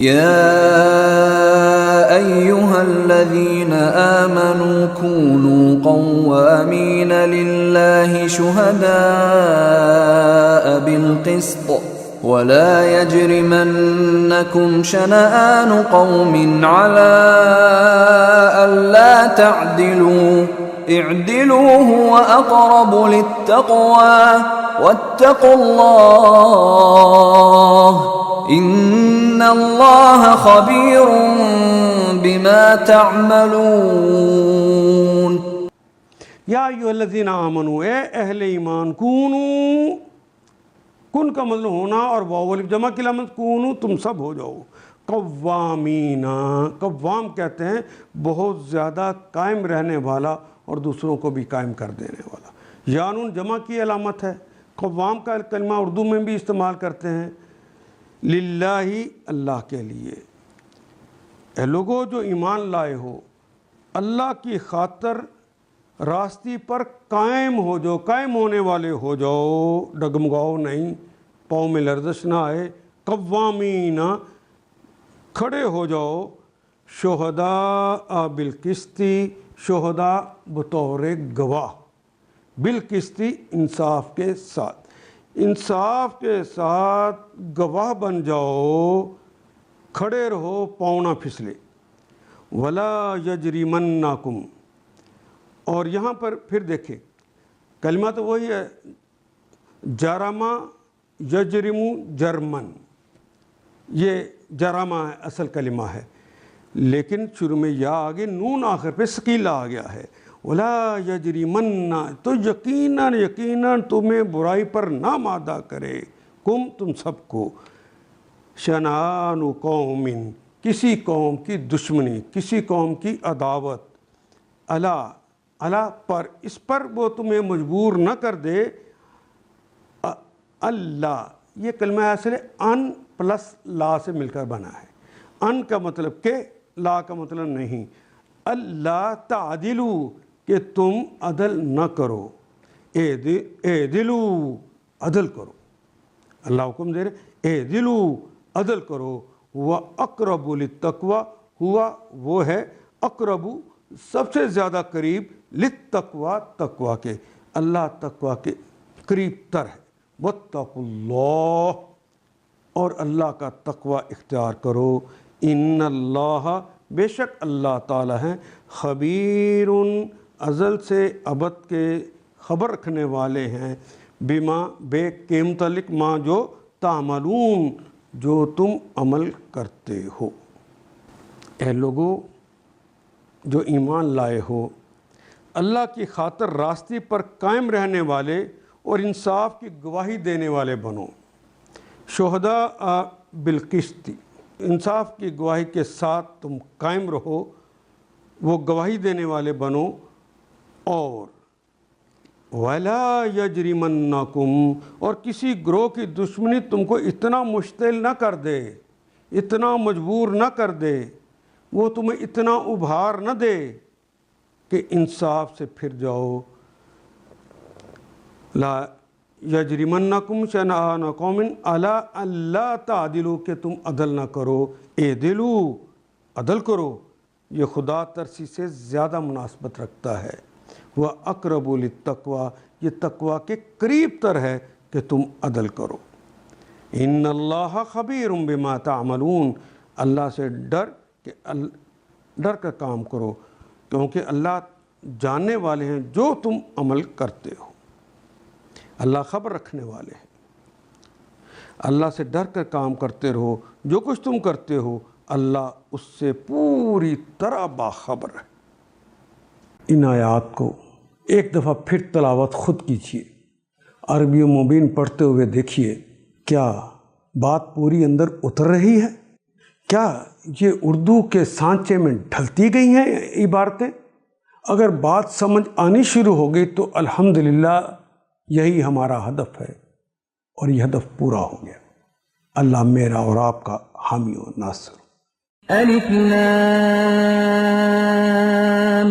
يا أيها الذين آمنوا كونوا قوامين لله شهداء بالقسط ولا يجرمنكم شنآن قوم على ألا تعدلوا اعدلوا هو أقرب للتقوى واتقوا الله ان اللہ خبیر بما تعملون۔ یا ایھا الذین آمنوا، اے اہل ایمان، کونوا، کن کا مطلب ہونا، اور واو الف جمع کی علامت، کونوا تم سب ہو جاؤ، قوامین، قوام کہتے ہیں بہت زیادہ قائم رہنے والا اور دوسروں کو بھی قائم کر دینے والا۔ یا نون جمع کی علامت ہے۔ قوام کا کلمہ اردو میں بھی استعمال کرتے ہیں، للہ، اللہ کے لیے۔ اے لوگو جو ایمان لائے ہو، اللہ کی خاطر راستی پر قائم ہو جاؤ، قائم ہونے والے ہو جاؤ، ڈگمگاؤ نہیں، پاؤں میں لرزش نہ آئے۔ قوامین، کھڑے ہو جاؤ، شہداء بالقسط، شہداء بطور گواہ، بالقسط انصاف کے ساتھ، انصاف کے ساتھ گواہ بن جاؤ، کھڑے رہو، پاؤں نہ پھسلے۔ ولا یجرمنکم، اور یہاں پر پھر دیکھیں کلمہ تو وہی ہے، جرمہ یجرم جرمن، یہ جرمہ ہے اصل کلمہ ہے، لیکن شروع میں یا آگے، نون آخر پہ ثقیلہ آ گیا ہے۔ ولا یجرمن، تو یقیناً تمہیں برائی پر نہ مادہ کرے، کم تم سب کو، شنآن قوم، کسی قوم کی دشمنی، کسی قوم کی عداوت، اللہ پر، اس پر وہ تمہیں مجبور نہ کر دے۔ اللہ، یہ کلمہ اصل ان پلس لا سے مل کر بنا ہے۔ ان کا مطلب کہ، لا کا مطلب نہیں۔ اللہ تعدلو، کہ تم عدل نہ کرو، اعدلو، عدل کرو، اللہ حکم دے رہے، اعدلو، عدل کرو، ہوا اقرب للتقوی، ہوا وہ ہے، اقرب سب سے زیادہ قریب، للتقوی تقوی کے، اللہ تقوی کے قریب تر ہے۔ واتقوا اللہ، اور اللہ کا تقوی اختیار کرو۔ ان اللہ، بے شک اللہ تعالی ہیں، خبیر، ازل سے ابد کے خبر رکھنے والے ہیں، بما، بے کے متعلق، ما جو، تعملون، جو تم عمل کرتے ہو۔ اے لوگو جو ایمان لائے ہو، اللہ کی خاطر راستے پر قائم رہنے والے اور انصاف کی گواہی دینے والے بنو۔ شہداء بالقسط، انصاف کی گواہی کے ساتھ تم قائم رہو، وہ گواہی دینے والے بنو۔ اور وَلَا يَجْرِمَنَّكُمْ، اور کسی گروہ کی دشمنی تم کو اتنا مشتعل نہ کر دے، اتنا مجبور نہ کر دے، وہ تمہیں اتنا ابھار نہ دے کہ انصاف سے پھر جاؤ۔ لا یجرمنکم شنآن قوم علی الا تعدلوا، کہ تم عدل نہ کرو، اعدلوا، عدل کرو، یہ خدا ترسی سے زیادہ مناسبت رکھتا ہے۔ وہ اقرب للتقوی، یہ تقوی کے قریب تر ہے کہ تم عدل کرو۔ ان اللہ خبیر بما تعملون، اللہ سے ڈر کر کام کرو، کیونکہ اللہ جاننے والے ہیں جو تم عمل کرتے ہو۔ اللہ خبر رکھنے والے ہیں۔ اللہ سے ڈر کر کام کرتے رہو، جو کچھ تم کرتے ہو اللہ اس سے پوری طرح باخبر ہے۔ ان آیات کو ایک دفعہ پھر تلاوت خود کیجیے، عربی مبین پڑھتے ہوئے دیکھیے، کیا بات پوری اندر اتر رہی ہے؟ کیا یہ اردو کے سانچے میں ڈھلتی گئی ہیں عبارتیں؟ اگر بات سمجھ آنی شروع ہو گئی تو الحمدللہ یہی ہمارا ہدف ہے، اور یہ ہدف پورا ہو گیا۔ اللہ میرا اور آپ کا حامی و ناصر۔ الف لام